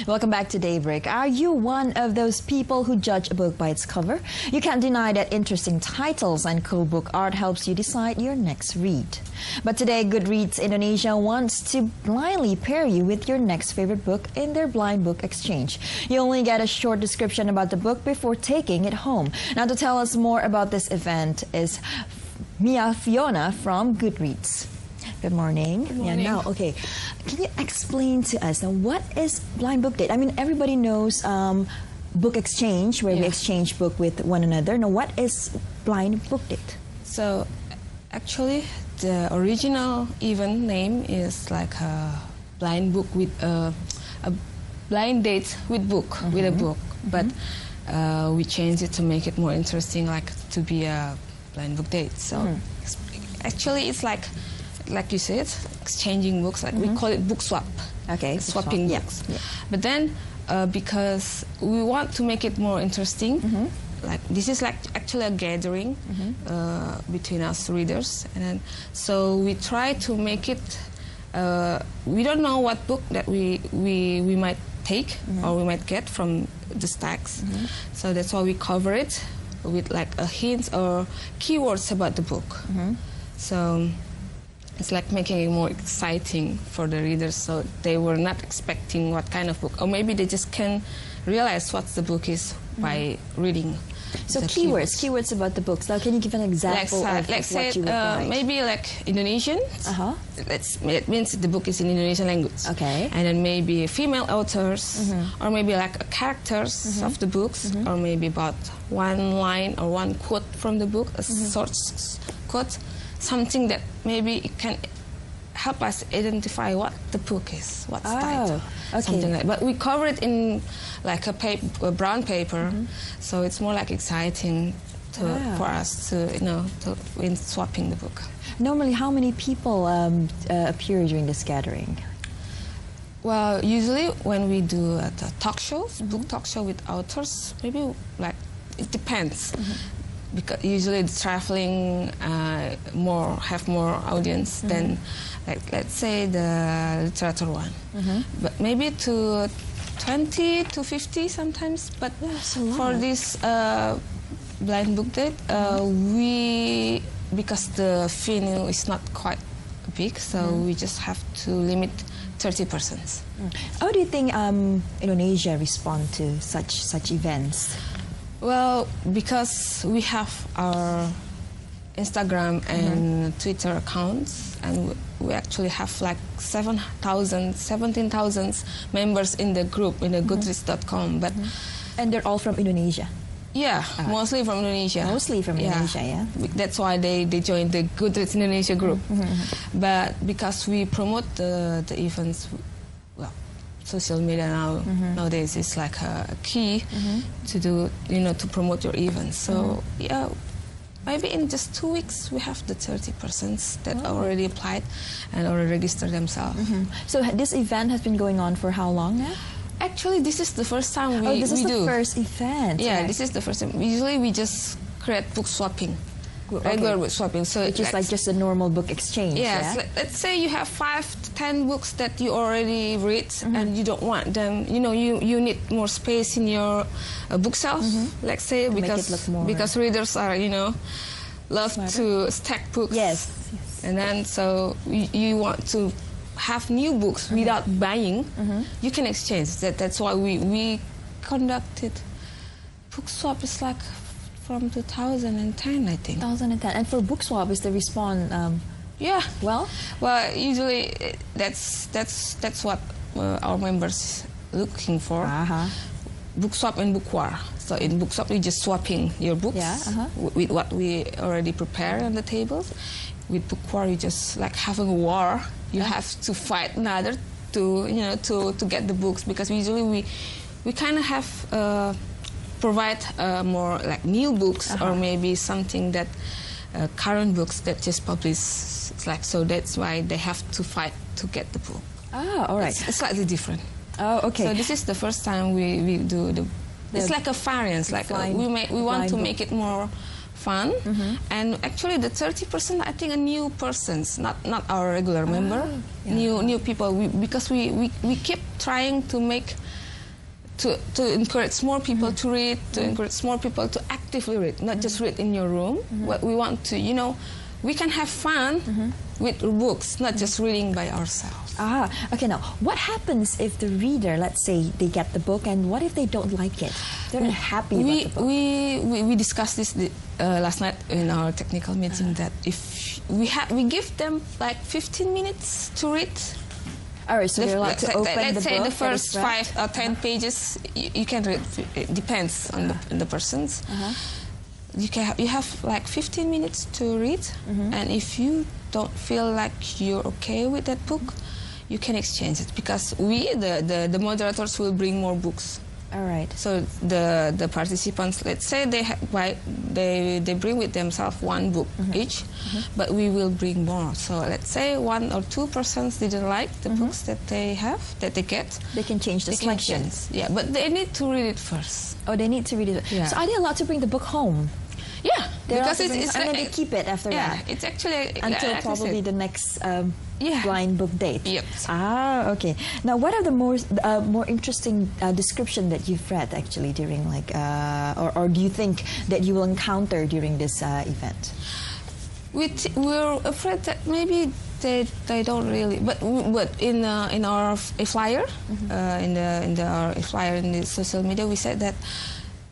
Welcome back to Daybreak. Are you one of those people who judge a book by its cover? You can't deny that interesting titles and cool book art helps you decide your next read. But today, Goodreads Indonesia wants to blindly pair you with your next favorite book in their blind book exchange. You only get a short description about the book before taking it home. Now, to tell us more about this event is Fiona from Goodreads. Good morning. Good morning. Yeah, now, okay. Can you explain to us now what is blind book date? I mean, everybody knows book exchange, where we exchange book with one another. Now, what is blind book date? So, actually, the original event name is like a blind book with a blind date with book with a book, but we changed it to make it more interesting, like to be a blind book date. So, actually, it's like you said, exchanging books. Like we call it book swap. Okay, swapping books. Yeah. But then, because we want to make it more interesting, like this is like actually a gathering between us readers, and then, so we try to make it. We don't know what book that we might take or we might get from the stacks, so that's why we cover it with like a hint or keywords about the book. So it's like making it more exciting for the readers, so they were not expecting what kind of book, or maybe they just can realize what the book is by reading. So keywords about the books. Now, can you give an example of what you would write? Maybe like Indonesian. It means the book is in Indonesian language. Okay. And then maybe female authors, or maybe like characters of the books, or maybe about one line or one quote from the book, a short quote. Something that maybe it can help us identify what the book is, what's the title, something like that. But we cover it in like a brown paper, so it's more like exciting for us to, in swapping the book. Normally, how many people appear during this gathering? Well, usually when we do the talk shows, book talk show with authors, maybe like it depends. Because usually the traveling have more audience than, like, let's say the literature one. But maybe to 20 to 50 sometimes. But for this blind book date, because the venue is not quite big, so we just have to limit 30%. How do you think Indonesia respond to such events? Well, because we have our Instagram and Twitter accounts, and we actually have like 17,000 members in the group, in the Goodreads.com. But and they're all from Indonesia? Yeah, mostly from Indonesia. Mostly from Indonesia, yeah. That's why they joined the Goodreads Indonesia group. But because we promote the events, social media nowadays is like a key to do, to promote your events. So maybe in just 2 weeks we have the 30% that already applied and already registered themselves. So this event has been going on for how long now? Actually, this is the first time we do. This is the first event. Yeah, this is the first time. Usually we just create book swapping. Regular book swapping, so it's just like just a normal book exchange. Yes, let's say you have 5 to 10 books that you already read and you don't want them. You need more space in your bookshelf. Let's say because readers are love to stack books. Yes. And then so you want to have new books without buying. You can exchange. That's why we conducted book swap. Is like from 2010, I think. 2010. And for book swap, is the response? Well, usually that's what our members looking for. Book swap and book war. So in book swap, we just swapping your books with what we already prepare on the tables. With book war, you just like having a war. You have to fight another to get the books, because usually we kind of have. Provide more like new books or maybe something that current books that just published. Like, so that's why they have to fight to get the book. All right. It's slightly different. Oh, okay. So this is the first time we do it's like a variance. Like we want to make it more fun, and actually the 30% I think are new persons, not our regular member, new people. Because we keep trying to make to encourage more people to read, to encourage more people to actively read, not just read in your room. What we want to, we can have fun with books, not just reading by ourselves. Okay, now, what happens if the reader, let's say, they get the book, and what if they don't like it? They're not happy about the book. We discussed this last night in our technical meeting, that if we give them like 15 minutes to read. All right, so they're allowed to open the book. Let's say the first 5 or 10 pages, you can read. It depends on the persons. You have like 15 minutes to read, and if you don't feel like you're okay with that book, you can exchange it, because the moderators will bring more books. All right. So the participants, let's say they bring with themselves one book each, but we will bring more. So let's say 1 or 2 persons didn't like the books that they get. They can change the selections. Yeah, but they need to read it first. Oh, they need to read it. Yeah. So are they allowed to bring the book home? Yeah, because and then they keep it after that. Yeah, it's actually until probably the next blind book date. Yep. Okay. Now, what are the more interesting description that you've read actually during or do you think that you will encounter during this event? We're afraid that maybe they don't really, but in our flyer, in our flyer in the social media, we said that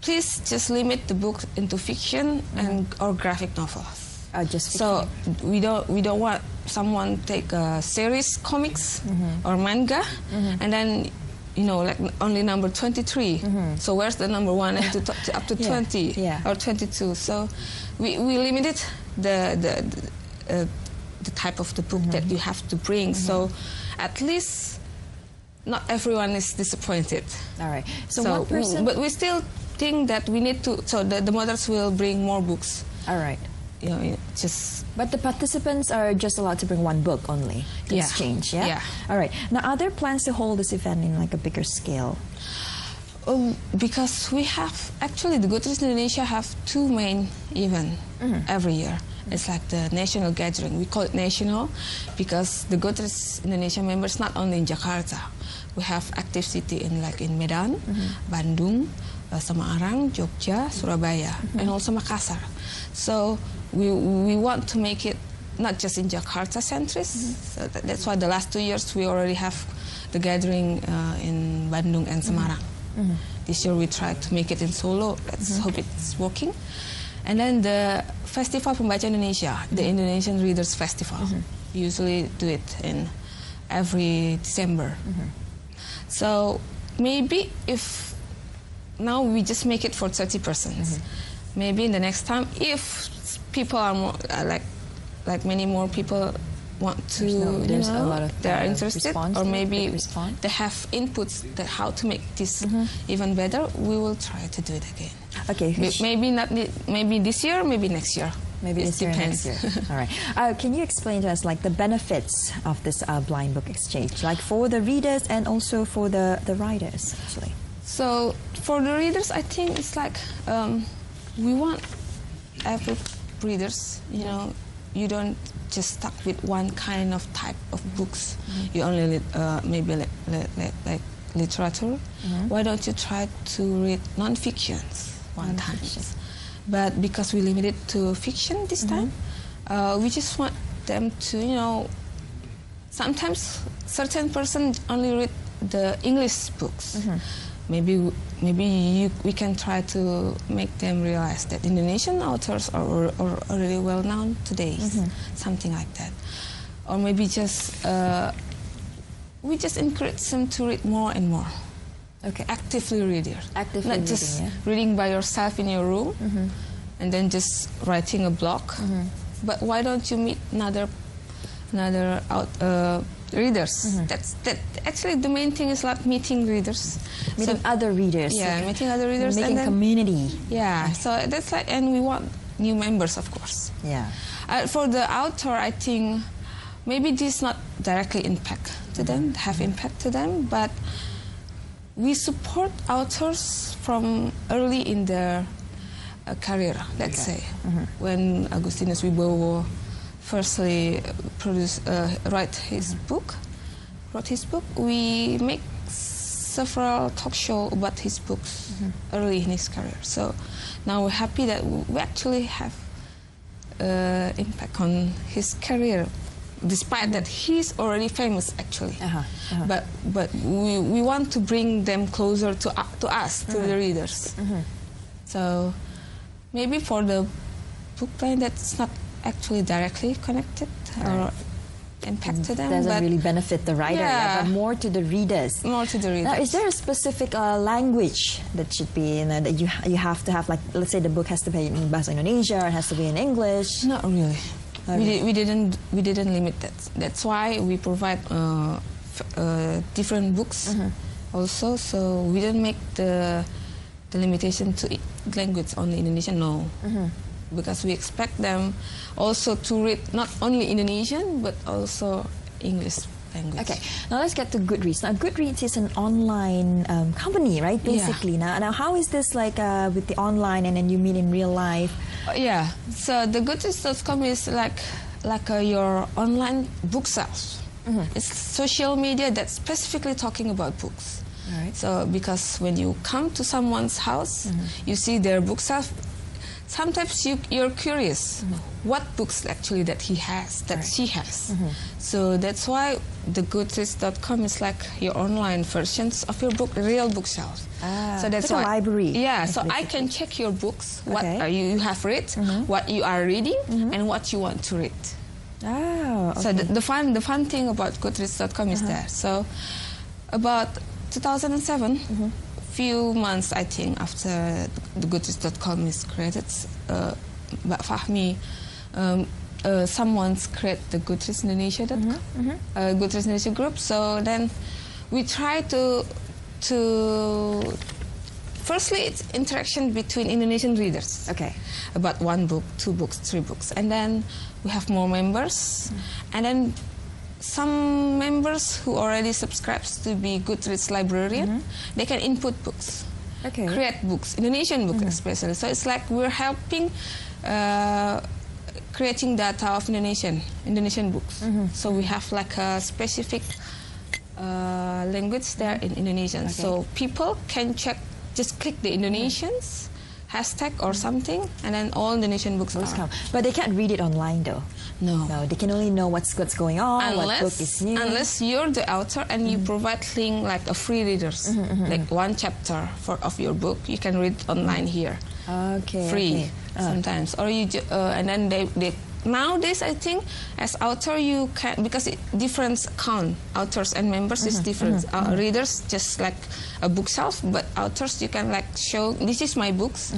please just limit the book into fiction or graphic novels. Just fiction. So we don't want someone take a series comics or manga and then like only number 23. So where's the number 1 and up to 20 or 22? So we limited the type of the book that you have to bring. So at least not everyone is disappointed. All right. So one person, but we still think that we need to. So the mothers will bring more books. All right. But the participants are just allowed to bring one book only to exchange. Yeah. All right. Now, are there plans to hold this event in like a bigger scale? Because we have actually the Goodreads Indonesia have 2 main events every year. It's like the national gathering. We call it national because the Goodreads Indonesia members not only in Jakarta. We have active city in Medan, Bandung, Semarang, Jogja, Surabaya, and also Makassar. So we want to make it not just in Jakarta centrist. So that's why the last 2 years we already have the gathering in Bandung and Semarang. This year we tried to make it in Solo. Let's hope it's working. And then the Festival Pembaca Indonesia, the Indonesian Readers Festival. We usually do it in every December. So maybe if now we just make it for 30 persons, maybe in the next time, if people are more like many more people want to, there's a lot of they are interested, or maybe they have inputs that how to make this even better, we will try to do it again. Okay. Maybe not. Maybe this year. Maybe next year. Maybe this year, next year. All right. Can you explain to us like the benefits of this blind book exchange, like for the readers and also for the writers, actually? So for the readers, I think it's like we want every readers. You don't just stuck with one kind of type of books. You only maybe like literature. Why don't you try to read non-fictions one time? But because we limit it to fiction this time, we just want them to, sometimes certain persons only read the English books. Maybe we can try to make them realize that Indonesian authors are already well known today, something like that. Or maybe just we just encourage them to read more and more. Okay. Actively read it. Actively not reading, just reading by yourself in your room and then just writing a blog. But why don't you meet another readers? That actually the main thing is like meeting readers, meeting other readers. Yeah, meeting other readers, making and then, community. Yeah, so that's like, and we want new members, of course. Yeah. For the author, I think maybe this not directly impact to them, have impact to them, but we support authors from early in their career. Let's say when Agustinus Wibowo firstly wrote his book, we make several talk shows about his books early in his career. So now we're happy that we actually have impact on his career, despite that he's already famous actually. But we want to bring them closer to us, to the readers. So maybe for the book plan that's not actually directly connected or impact to them. Doesn't really benefit the writer, Yeah. but more to the readers. More to the readers. Now, is there a specific language that should be in that you have to have? Like, let's say the book has to be in Bahasa Indonesia, or it has to be in English. Not really. Okay. We didn't limit that. That's why we provide different books also. So we didn't make the limitation to language only Indonesian. No. Because we expect them also to read not only Indonesian but also English language. Okay, now let's get to Goodreads. Now, Goodreads is an online company, right? Basically, now how is this like with the online and then you meet in real life? Yeah. So the Goodreads.com is like your online bookshelf. It's social media that's specifically talking about books. All right. So because when you come to someone's house, you see their bookshelf. Sometimes you're curious what books actually that he has, that she has. So that's why the Goodreads.com is like your online versions of your book, real bookshelf. So that's like why a library. Yeah, so I can check your books, what you have read, what you are reading, and what you want to read. Oh, okay. So the fun thing about Goodreads.com is there. So about 2007. Few months, I think, after the Goodreads.com is created, Mbak Fahmi, someone's created the Goodreads Indonesia.com, Goodreads Indonesia group. So then we try to firstly, it's interaction between Indonesian readers. Okay. About 1 book, 2 books, 3 books, and then we have more members, and then some members who already subscribes to be Goodreads librarian, they can input books, create books, Indonesian books especially. So it's like we're helping creating data of Indonesian books. So we have like a specific language there in Indonesian. So people can check, just click the Indonesians hashtag or something, and then all Indonesian books are. But they can't read it online though. No, they can only know what's going on, what book is new. Unless you're the author and you provide link like a free readers, like 1 chapter of your book, you can read online here. Okay. Free sometimes, or you and then they nowadays I think as author you can, because different account authors and members is different. Readers just like a bookshelf, but authors you can like show this is my books,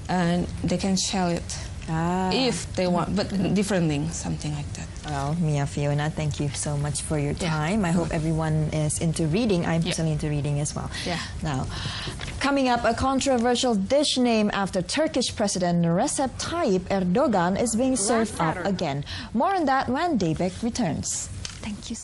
and they can share it. If they want, but different links, something like that. Well, Mia, Fiona, thank you so much for your time. I hope everyone is into reading. I'm personally into reading as well. Now, coming up, a controversial dish named after Turkish President Recep Tayyip Erdogan is being served up again. More on that when Daybek returns. Thank you.